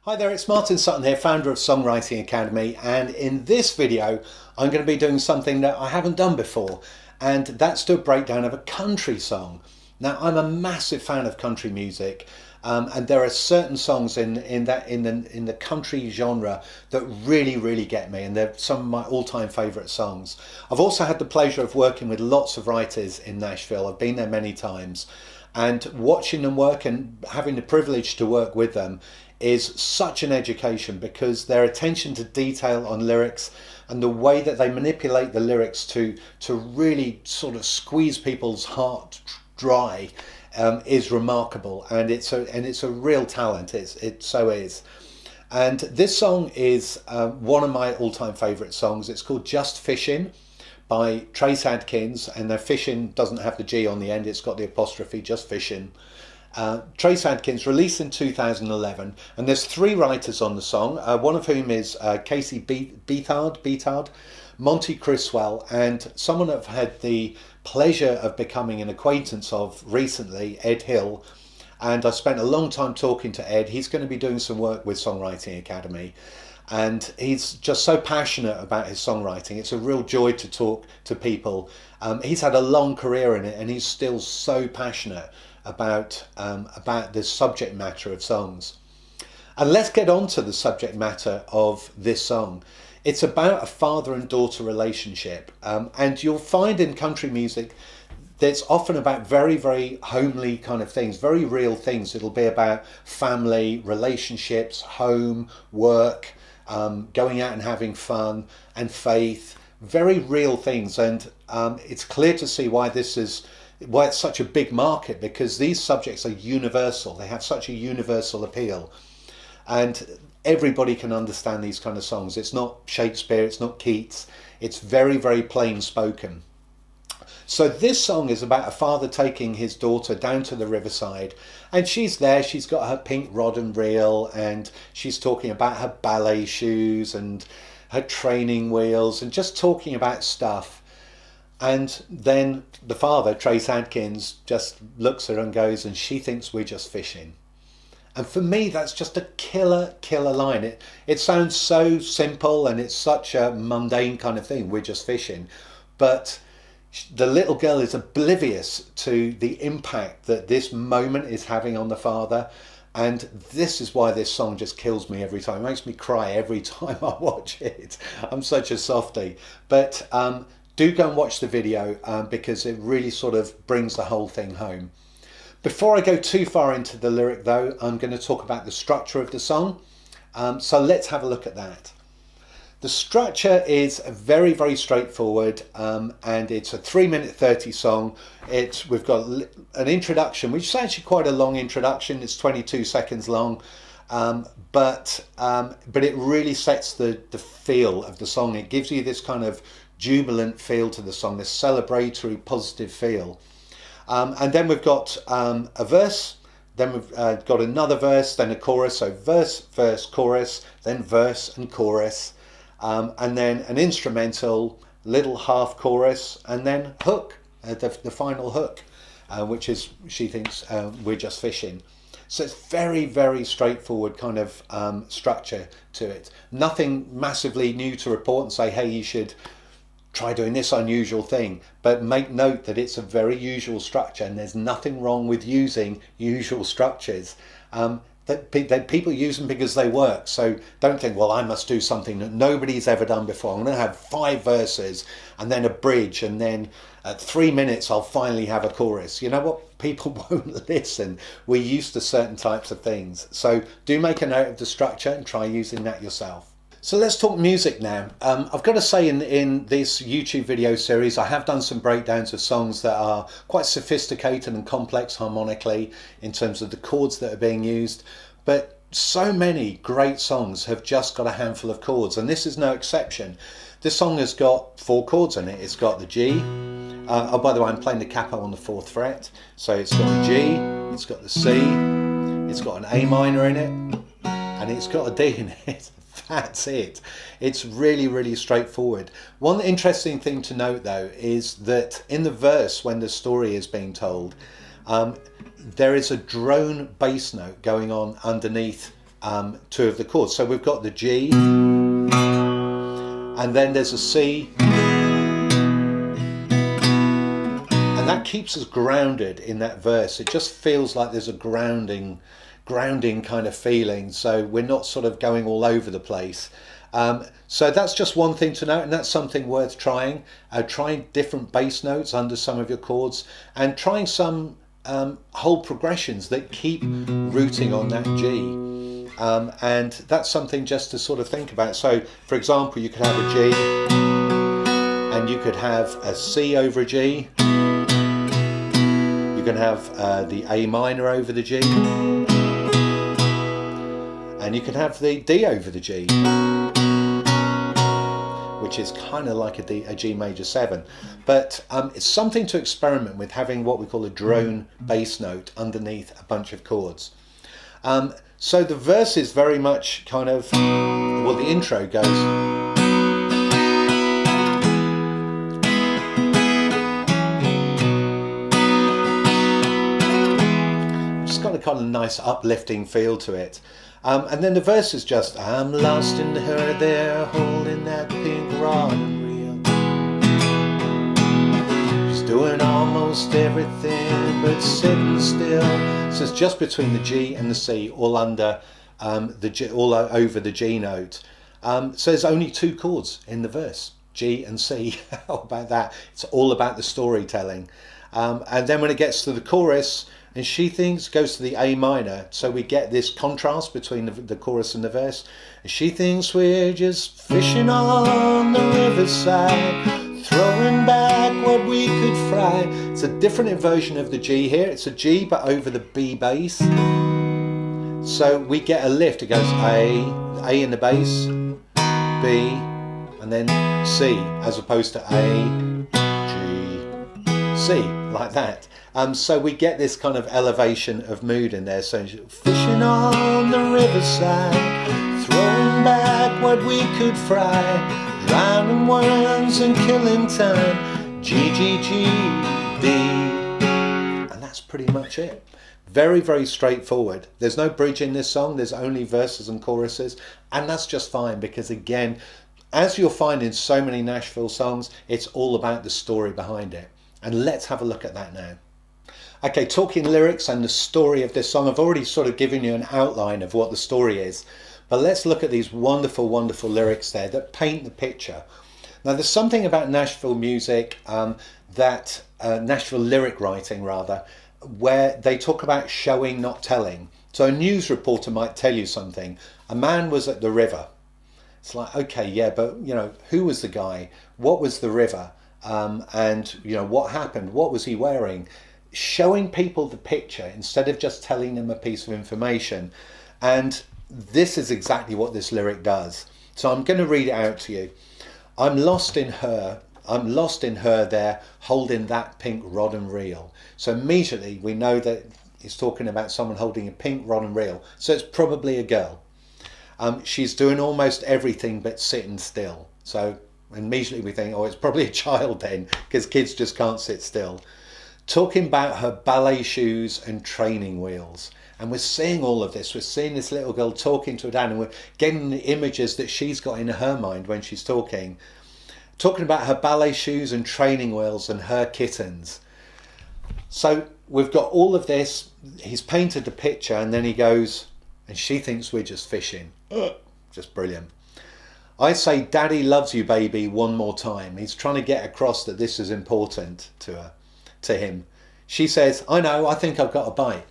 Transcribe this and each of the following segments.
Hi there, it's Martin Sutton here, founder of Songwriting Academy, and in this video I'm going to be doing something that I haven't done before, and that's do a breakdown of a country song. Now, I'm a massive fan of country music, and there are certain songs in the country genre that really get me, and they're some of my all-time favourite songs. I've also had the pleasure of working with lots of writers in Nashville. I've been there many times, and watching them work and having the privilege to work with them is such an education, because their attention to detail on lyrics and the way that they manipulate the lyrics to really sort of squeeze people's heart dry is remarkable, and it's a real talent. It so is. And this song is one of my all-time favorite songs. It's called Just Fishin' by Trace Adkins, and the Fishin doesn't have the G on the end, it's got the apostrophe, Just Fishin'. Trace Adkins, released in 2011, and there's three writers on the song, one of whom is Casey Beathard, Monty Criswell, and someone I've had the pleasure of becoming an acquaintance of recently, Ed Hill. And I spent a long time talking to Ed. He's going to be doing some work with Songwriting Academy, and he's just so passionate about his songwriting. It's a real joy to talk to people. He's had a long career in it, and he's still so passionate about the subject matter of songs. And let's get on to the subject matter of this song. It's about a father and daughter relationship, and you'll find in country music that's often about very homely kind of things, very real things. It'll be about family, relationships, home, work, going out and having fun, and faith, very real things. And it's clear to see why it's such a big market, because these subjects are universal. They have such a universal appeal, and everybody can understand these kind of songs. It's not Shakespeare, it's not Keats, it's very plain spoken. So this song is about a father taking his daughter down to the riverside, and she's there, she's got her pink rod and reel, and she's talking about her ballet shoes and her training wheels, and just talking about stuff. And then the father, Trace Adkins, just looks at her and goes, and she thinks we're just fishing. And for me, that's just a killer line. It sounds so simple, and it's such a mundane kind of thing, we're just fishing. But the little girl is oblivious to the impact that this moment is having on the father. And this is why this song just kills me every time. It makes me cry every time I watch it. I'm such a softie. But do go and watch the video, because it really sort of brings the whole thing home. Before I go too far into the lyric though, I'm going to talk about the structure of the song. So let's have a look at that. The structure is very straightforward, and it's a 3:30 song. We've got an introduction, which is actually quite a long introduction. It's 22 seconds long, but it really sets the feel of the song. It gives you this kind of jubilant feel to the song, this celebratory, positive feel. And then we've got a verse, then we've got another verse, then a chorus. So verse, chorus, then verse and chorus, and then an instrumental, little half chorus, and then hook, the final hook, which is she thinks we're just fishing. So it's very straightforward kind of structure to it. Nothing massively new to report and say, hey, you should try doing this unusual thing, but make note that it's a very usual structure, and there's nothing wrong with using usual structures. That people use them because they work. So don't think, well, I must do something that nobody's ever done before. I'm going to have 5 verses and then a bridge, and then at 3 minutes I'll finally have a chorus. You know what? People won't listen. We're used to certain types of things. So do make a note of the structure and try using that yourself. So let's talk music now. I've got to say, in this YouTube video series, I have done some breakdowns of songs that are quite sophisticated and complex harmonically in terms of the chords that are being used. But so many great songs have just got a handful of chords, and this is no exception. This song has got 4 chords in it. It's got the G. Oh, by the way, I'm playing the capo on the 4th fret. So it's got the G, it's got the C, it's got an A minor in it, and it's got a D in it. That's it. It's really straightforward. One interesting thing to note though is that in the verse, when the story is being told, there is a drone bass note going on underneath two of the chords. So we've got the G, and then there's a C, and that keeps us grounded in that verse. It just feels like there's a grounding kind of feeling, so we're not sort of going all over the place. So that's just one thing to note, and that's something worth trying. Trying different bass notes under some of your chords, and trying some whole progressions that keep rooting on that G. And that's something just to sort of think about. So for example, you could have a G, and you could have a C over a G. You can have the A minor over the G, and you can have the D over the G, which is kind of like a G major 7. But it's something to experiment with, having what we call a drone bass note underneath a bunch of chords. So the verse is very much kind of, well, the intro goes, it's got a kind of nice uplifting feel to it. And then the verse is just, I'm lost in her there, holding that pink rod and reel. She's doing almost everything but sitting still. So it's just between the G and the C, all under the G, all over the G note. So there's only 2 chords in the verse, G and C. How about that? It's all about the storytelling. And then when it gets to the chorus, and she thinks, goes to the A minor, so we get this contrast between the chorus and the verse. And she thinks we're just fishing on the riverside, throwing back what we could fry. It's a different version of the G here. It's a G but over the B bass. So we get a lift. It goes A in the bass, B, and then C, as opposed to A, G, C, like that. So we get this kind of elevation of mood in there. So fishing on the riverside, throwing back what we could fry, drowning worms and killing time, G, G, G, D. And that's pretty much it. Very, very straightforward. There's no bridge in this song. There's only verses and choruses. And that's just fine, because again, as you'll find in so many Nashville songs, it's all about the story behind it. And let's have a look at that now. Okay, talking lyrics and the story of this song, I've already sort of given you an outline of what the story is, but let's look at these wonderful, wonderful lyrics there that paint the picture. Now, there's something about Nashville music, Nashville lyric writing rather, where they talk about showing, not telling. So a news reporter might tell you something. A man was at the river. It's like, okay, yeah, but you know, who was the guy? What was the river? And you know, what happened? What was he wearing? Showing people the picture instead of just telling them a piece of information. And this is exactly what this lyric does. So I'm going to read it out to you. I'm lost in her there, holding that pink rod and reel. So immediately we know that he's talking about someone holding a pink rod and reel. So it's probably a girl. She's doing almost everything but sitting still. So immediately we think, oh, it's probably a child then, because kids just can't sit still. Talking about her ballet shoes and training wheels. And we're seeing all of this. We're seeing this little girl talking to her dad, and we're getting the images that she's got in her mind when she's talking. Talking about her ballet shoes and training wheels and her kittens. So we've got all of this. He's painted the picture, and then he goes, and she thinks we're just fishing. Just brilliant. I say, Daddy loves you, baby, one more time. He's trying to get across that this is important to him. She says, I know, I think I've got a bite.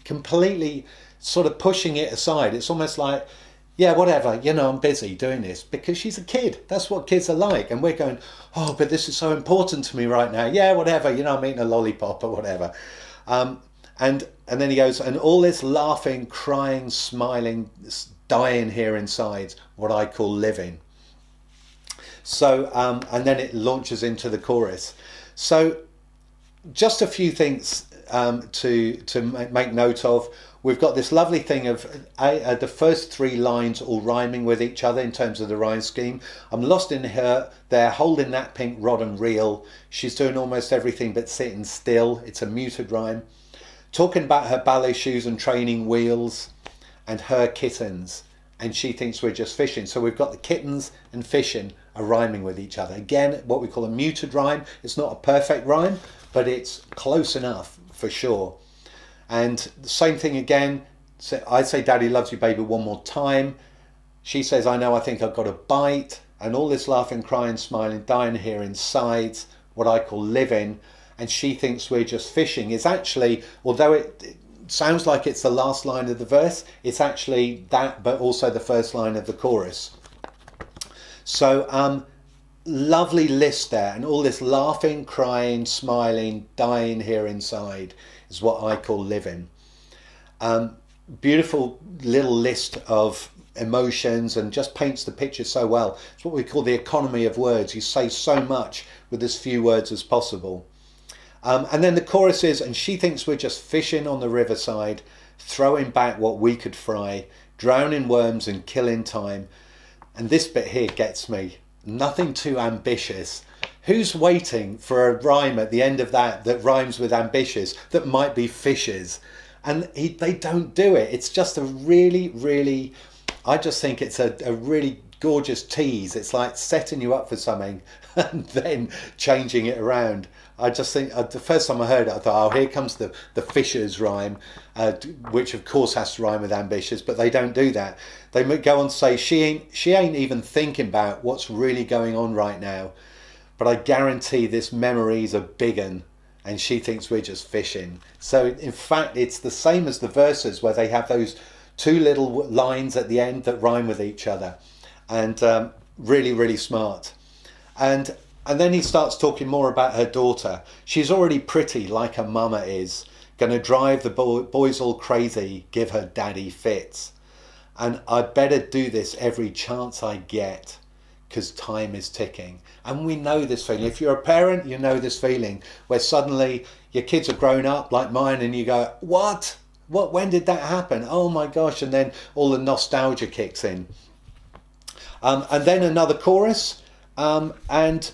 Completely sort of pushing it aside. It's almost like, yeah, whatever, you know, I'm busy doing this, because she's a kid. That's what kids are like. And we're going, oh, but this is so important to me right now. Yeah, whatever, you know, I'm eating a lollipop or whatever. And then he goes, and all this laughing, crying, smiling, dying here inside, what I call living. So, and then it launches into the chorus. So just a few things to make note of. We've got this lovely thing of the first 3 lines all rhyming with each other in terms of the rhyme scheme. I'm lost in her there, holding that pink rod and reel. She's doing almost everything but sitting still. It's a muted rhyme. Talking about her ballet shoes and training wheels. and her kittens, and she thinks we're just fishing. So we've got the kittens and fishing are rhyming with each other. Again, what we call a muted rhyme. It's not a perfect rhyme, but it's close enough for sure. And the same thing again. So I say, Daddy loves you, baby, one more time. She says, I know, I think I've got a bite. And all this laughing, crying, smiling, dyin here inside, what I call livin. And she thinks we're just fishing. Is actually, although it sounds like it's the last line of the verse, it's actually that, but also the first line of the chorus. So lovely list there, and all this laughing, crying, smiling, dyin here inside is what I call livin. Beautiful little list of emotions, and just paints the picture so well. It's what we call the economy of words. You say so much with as few words as possible. And then the chorus is, and she thinks we're just fishing on the riverside, throwing back what we could fry, drowning worms and killing time. And this bit here gets me. Nothing too ambitious. Who's waiting for a rhyme at the end of that rhymes with ambitious, that might be fishes? And they don't do it. It's just a really, really, I just think it's a really gorgeous tease. It's like setting you up for something and then changing it around. I just think the first time I heard it, I thought, oh, here comes the fishers rhyme, which of course has to rhyme with ambitious, but they don't do that. They go on to say, she ain't even thinking about what's really going on right now, but I guarantee this memory's a big un, and she thinks we're just fishing. So in fact, it's the same as the verses, where they have those two little lines at the end that rhyme with each other, and really, really smart. And then he starts talking more about her daughter. She's already pretty, like her mama is. Gonna drive the boys all crazy, give her daddy fits. And I better do this every chance I get, because time is ticking. And we know this feeling. If you're a parent, you know this feeling, where suddenly your kids are grown up like mine, and you go, what? When did that happen? Oh my gosh. And then all the nostalgia kicks in. And then another chorus, and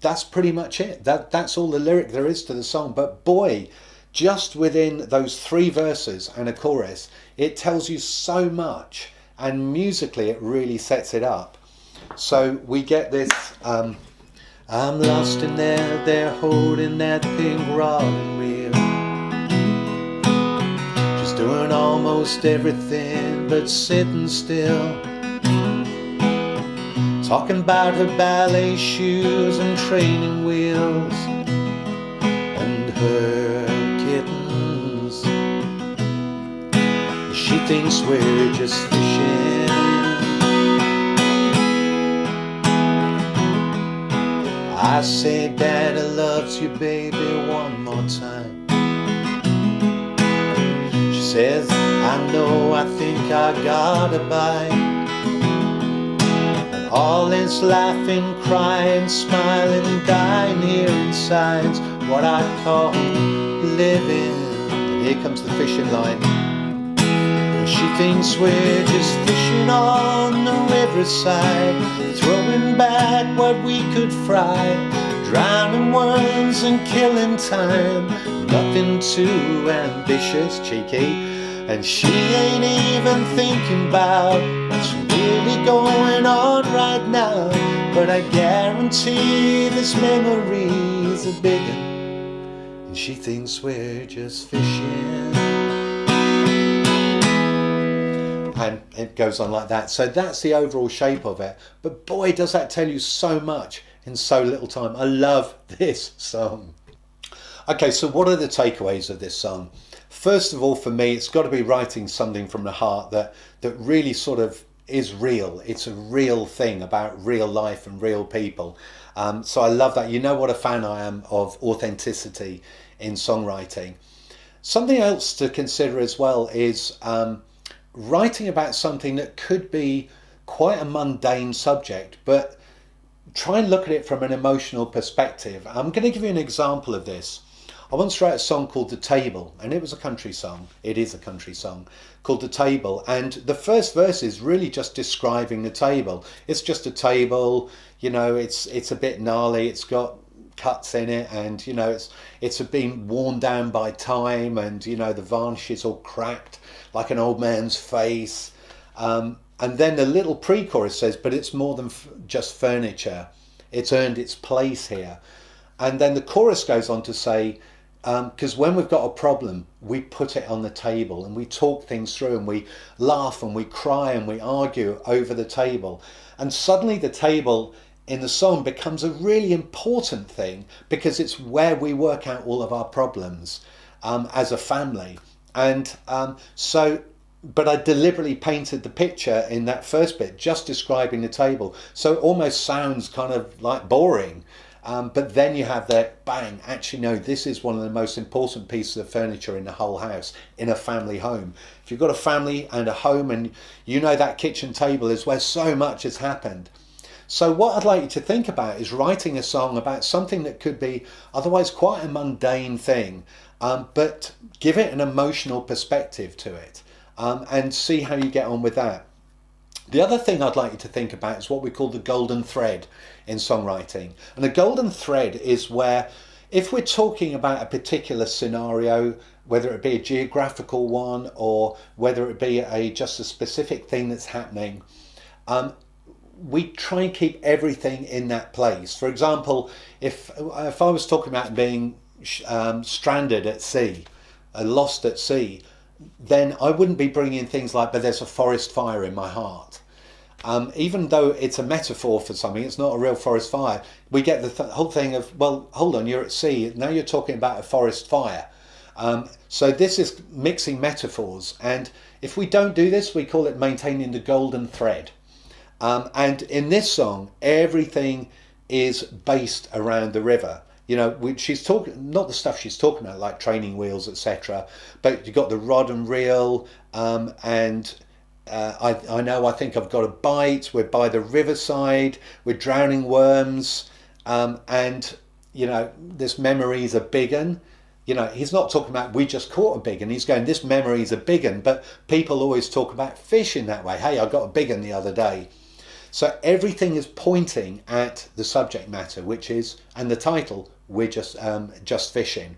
that's pretty much it. That's all the lyric there is to the song. But boy, just within those three verses and a chorus, it tells you so much, and musically it really sets it up. So we get this, I'm lost in there, they're holding that pink rod and reel, just doing almost everything but sitting still, talking about her ballet shoes and training wheels and her kittens. She thinks we're just fishing. I say, Daddy loves you, baby, one more time. She says, I know, I think I got a bite. All this laughing, crying, smiling, dying here inside's what I call living. And here comes the fishing line. She thinks we're just fishing on the riverside, throwing back what we could fry, drowning worms and killing time. Nothing too ambitious, cheeky, and she ain't even thinking about what's really going on right now. But I guarantee this memory's a big one, and she thinks we're just fishing. And it goes on like that. So that's the overall shape of it. But boy, does that tell you so much in so little time. I love this song. Okay, so what are the takeaways of this song? First of all, for me, it's got to be writing something from the heart that really sort of is real. It's a real thing about real life and real people. So I love that. You know what a fan I am of authenticity in songwriting. Something else to consider as well is writing about something that could be quite a mundane subject, but try and look at it from an emotional perspective. I'm going to give you an example of this. I once wrote a song called The Table, and it was a country song. It is a country song called The Table, and the first verse is really just describing the table. It's just a table, you know, it's a bit gnarly, it's got cuts in it, and you know it's been worn down by time, and you know the varnish is all cracked like an old man's face. And then the little pre-chorus says, but it's more than just furniture. It's earned its place here. And then the chorus goes on to say, because when we've got a problem, we put it on the table and we talk things through and we laugh and we cry and we argue over the table. And suddenly the table in the song becomes a really important thing, because it's where we work out all of our problems as a family. And but I deliberately painted the picture in that first bit, just describing the table. So it almost sounds kind of like boring. But then you have that bang, actually no, this is one of the most important pieces of furniture in the whole house, in a family home. If you've got a family and a home, and you know that kitchen table is where so much has happened. So what I'd like you to think about is writing a song about something that could be otherwise quite a mundane thing, but give it an emotional perspective to it. And see how you get on with that. The other thing I'd like you to think about is what we call the golden thread in songwriting. And the golden thread is where, if we're talking about a particular scenario, whether it be a geographical one or whether it be just a specific thing that's happening, we try and keep everything in that place. For example, if I was talking about being stranded at sea, lost at sea, then I wouldn't be bringing in things like, but there's a forest fire in my heart. Even though it's a metaphor for something, it's not a real forest fire. We get the whole thing of, well, hold on, you're at sea, now you're talking about a forest fire. So this is mixing metaphors, and if we don't do this, we call it maintaining the golden thread. And in this song, everything is based around the river. You know, she's talking, not the stuff she's talking about, like training wheels, etc. But you've got the rod and reel, and I think I've got a bite. We're by the riverside. We're drowning worms, and you know, this memory's a big un. You know, he's not talking about we just caught a big un. He's going, this memory's a big un. But people always talk about fish in that way. Hey, I got a big un the other day. So everything is pointing at the subject matter, which is, and the title, we're just fishing.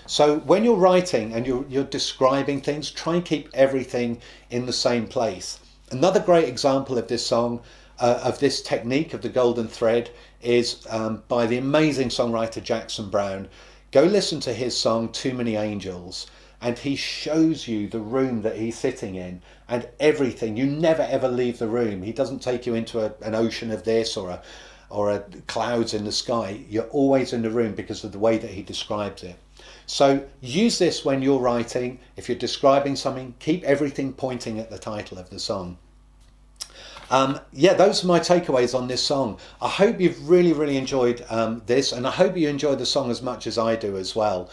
So when you're writing and you're describing things, try and keep everything in the same place. Another great example of this song, of this technique of the golden thread, is by the amazing songwriter Jackson Browne. Go listen to his song Too Many Angels, and he shows you the room that he's sitting in and everything. You never ever leave the room. He doesn't take you into an ocean of this or a clouds in the sky. You're always in the room because of the way that he describes it. So use this when you're writing. If you're describing something, keep everything pointing at the title of the song. Yeah, those are my takeaways on this song. I hope you've really enjoyed this, and I hope you enjoy the song as much as I do as well.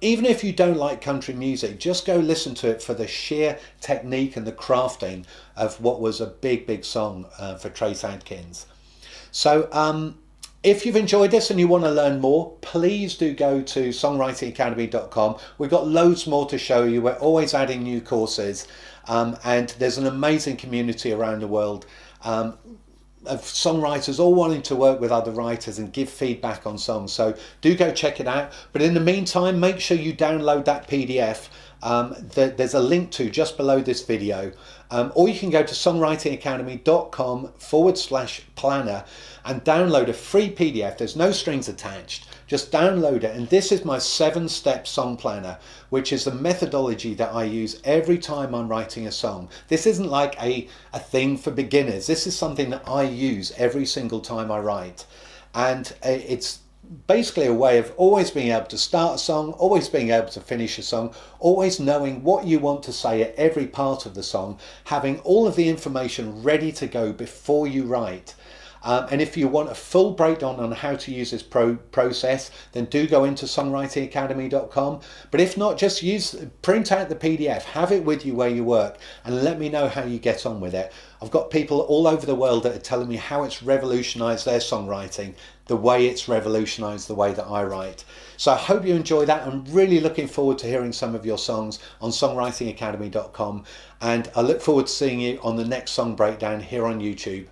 Even if you don't like country music, just go listen to it for the sheer technique and the crafting of what was a big song for Trace Adkins. So if you've enjoyed this and you want to learn more, please do go to songwritingacademy.com. We've got loads more to show you. We're always adding new courses, and there's an amazing community around the world of songwriters all wanting to work with other writers and give feedback on songs. So do go check it out. But in the meantime, make sure you download that PDF that there's a link to just below this video. Or you can go to songwritingacademy.com/planner and download a free PDF. There's no strings attached. Just download it. And this is my 7-step song planner, which is the methodology that I use every time I'm writing a song. This isn't like a thing for beginners. This is something that I use every single time I write. And it's basically a way of always being able to start a song, always being able to finish a song, always knowing what you want to say at every part of the song, having all of the information ready to go before you write. And if you want a full breakdown on how to use this process, then do go into songwritingacademy.com. But if not, just print out the PDF, have it with you where you work, and let me know how you get on with it. I've got people all over the world that are telling me how it's revolutionized their songwriting, the way it's revolutionized the way that I write. So I hope you enjoy that. I'm really looking forward to hearing some of your songs on songwritingacademy.com, and I look forward to seeing you on the next song breakdown here on YouTube.